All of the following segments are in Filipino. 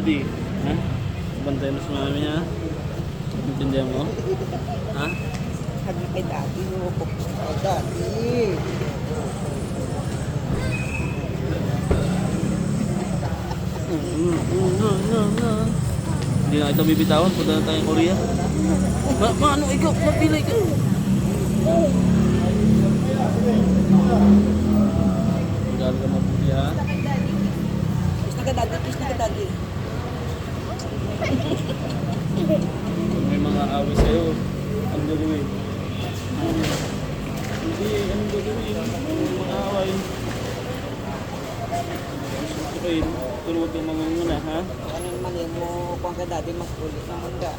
daddy. Ha? Bantayan mo sa mami niya. Intindihan mo? Ha? Sabi kay daddy, lupok kay daddy. No. Hindi na kita bibitawan. Punta na tayong Korea. Ano? Ikaw, mapilay ka. Magkano ka mabuti ha? Kiss na ka daddy. Kung may mga away sa'yo, anong gagawin? Hindi, anong gagawin? Kung mga away. Susukain, tulog kang mga muna, ha? Ano naman yun mo kung kay daddy magkulit na magka.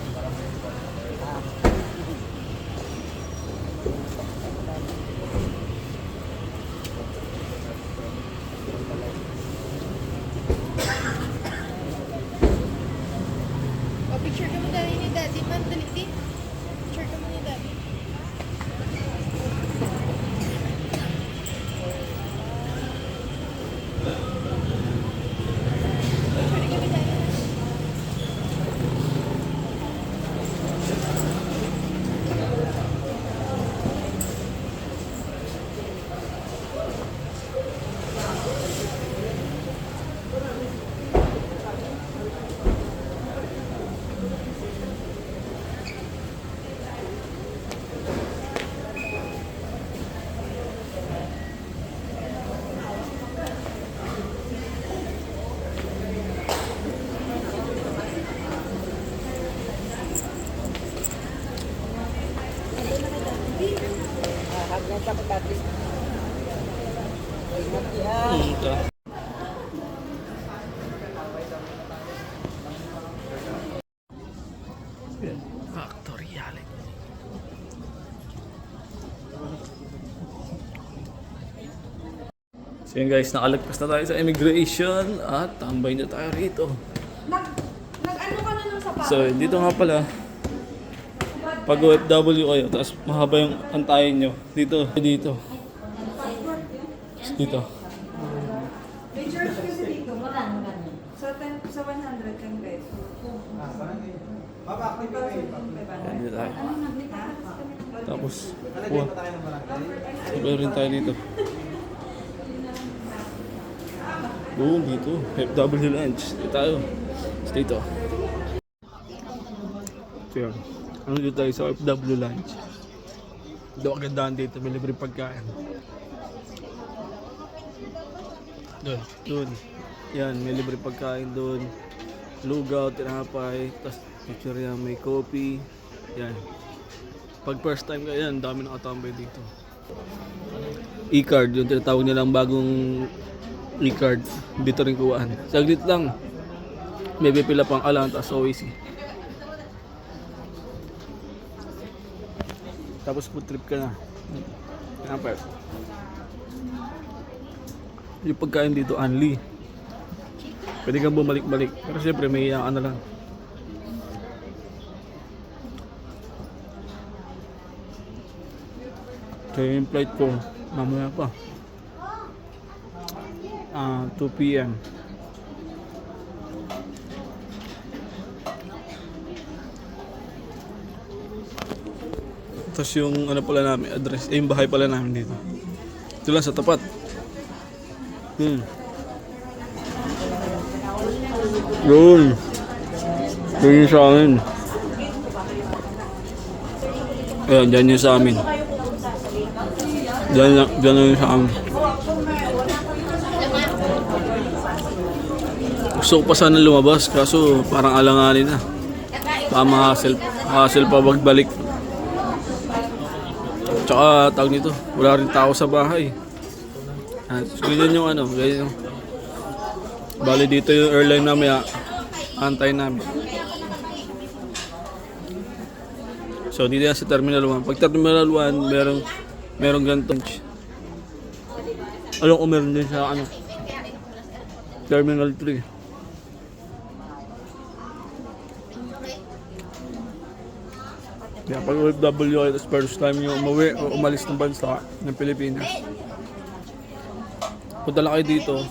Picture ka mo dali ni daddy man, dali din. Picture ka mo ni daddy. Picture ka mo daddy. Hagyan siya kay daddy. Ingat yan. Ito. Factor reality. So yun guys, nakalagpas na tayo sa immigration at tambay na tayo rito. Nag-ano ka na ng sapatos? So dito nga pala, pag OFW kayo, tapos mahaba yung antayin nyo, dito. Dito. May charge kasi dito. Sa 100 kang peso. Dito tayo. Tapos, kuha. Sabay rin tayo dito. Boom, dito. FW lunch. Dito tayo. Dito. So yun. Ano dito tayo sa FW lunch. Doon kagandahan dito. May libre pagkain. Doon. Yan, may libre pagkain doon. Lugaw, tinapay. Tapos picture yan, may coffee. Yan. Pag first time ka yan, dami nakatambay dito. E-card, yung tinatawag nilang bagong e-card. Dito rin kuhaan. Saglit lang. May pipila pang alang, tapos OAC. Tapos food trip ka na. Tinapay. Yung pagkain dito, only. Pwede kang bumalik-balik. Pero siyempre, may iyaan na lang. Kaya yung flight ko, mamaya pa. 2 p.m. Tapos yung ano pala namin, address, yung bahay pala namin dito. Ito lang sa tapat. Yun. Yun yung sa amin. Ayan, dyan yung sa amin. Dyan yung sa amin. Gusto ko pa sana lumabas, kaso parang alanganin na. Tama, hassle pa magbalik. Tsaka tawag nito, wala rin tao sa bahay. Ganyan yung ano, ganyan yung bali dito yung airline namin, antay namin. So dito yan sa Terminal 1. Pag Terminal 1, merong ganito. Alam ko meron din sa ano, Terminal 3. Kaya pag OFW ay first time yung umuwi o umalis ng bansa ng Pilipinas, punta lang kayo dito,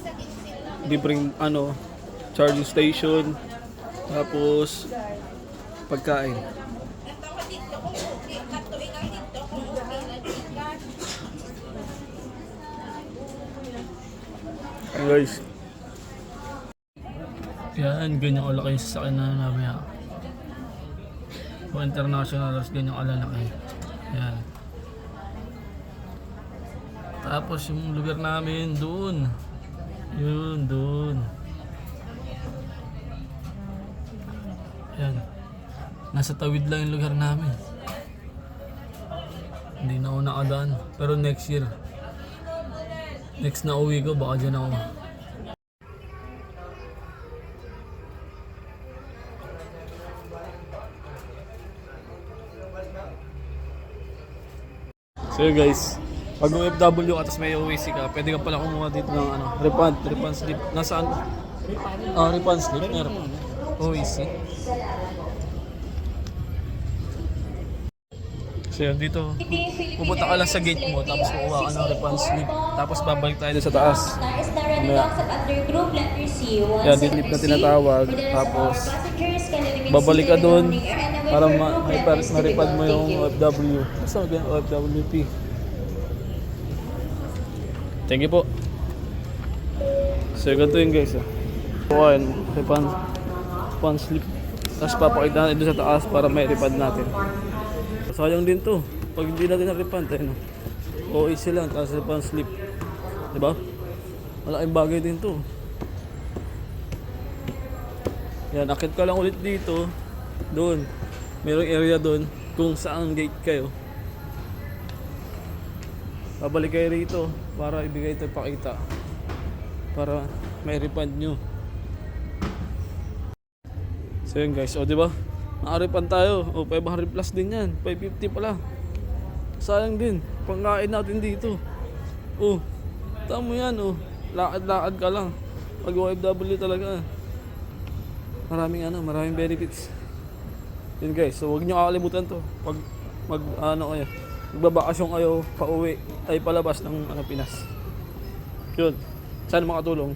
libreng ano, charging station, Tapos, pagkain. Ayan guys. Yan, ganyan kalaki yung sasakyan na namin. Kung international, ganyan kalalaki. Yan. Tapos yung lugar namin doon. Yun, doon. Yan. Nasa tawid lang yung lugar namin. Hindi na ako nakadaan. Pero next year. Next na uwi ko, baka dyan ako. So yun guys, pag OFW ka tapos may OAC ka, pwede ka pala kumuha dito ng ano, refund slip. Nasaan? Refund slip, meron. OAC. So yun, dito, pupunta ka lang sa gate mo, tapos kukuha ka ng refund slip, tapos babalik tayo doon sa taas. Mamaya. Yan, dito na tinatawag, tapos babalik ka doon para ma-refund mo yung OFW. Basta mag OFWP. Thank you po. So ganito yun guys. Kuha yun, refund slip. Tapos papakita natin doon sa taas para may refund natin. Sayang din to. Pag hindi natin na-refund, ayun. OAC lang, tapos refund slip. Diba? Malaking bagay din to. Yan, akit ka lang ulit dito. Doon. Merong area doon kung saan gate kayo. Babalik kayo rito para ibigay ito pakita. Para may refund nyo. So yun guys, o diba? Naka-refund tayo. O 500 plus din yan. 550 pala. Sayang din. Pangkain natin dito. O, tama yan o. Lakad-lakad ka lang. Pag OFW talaga. Maraming benefits. Yun guys, so huwag nyo kakalimutan to. Pag magbabakasyon kayo, pauwi, ay palabas ng Pinas. Yun, sana makatulong.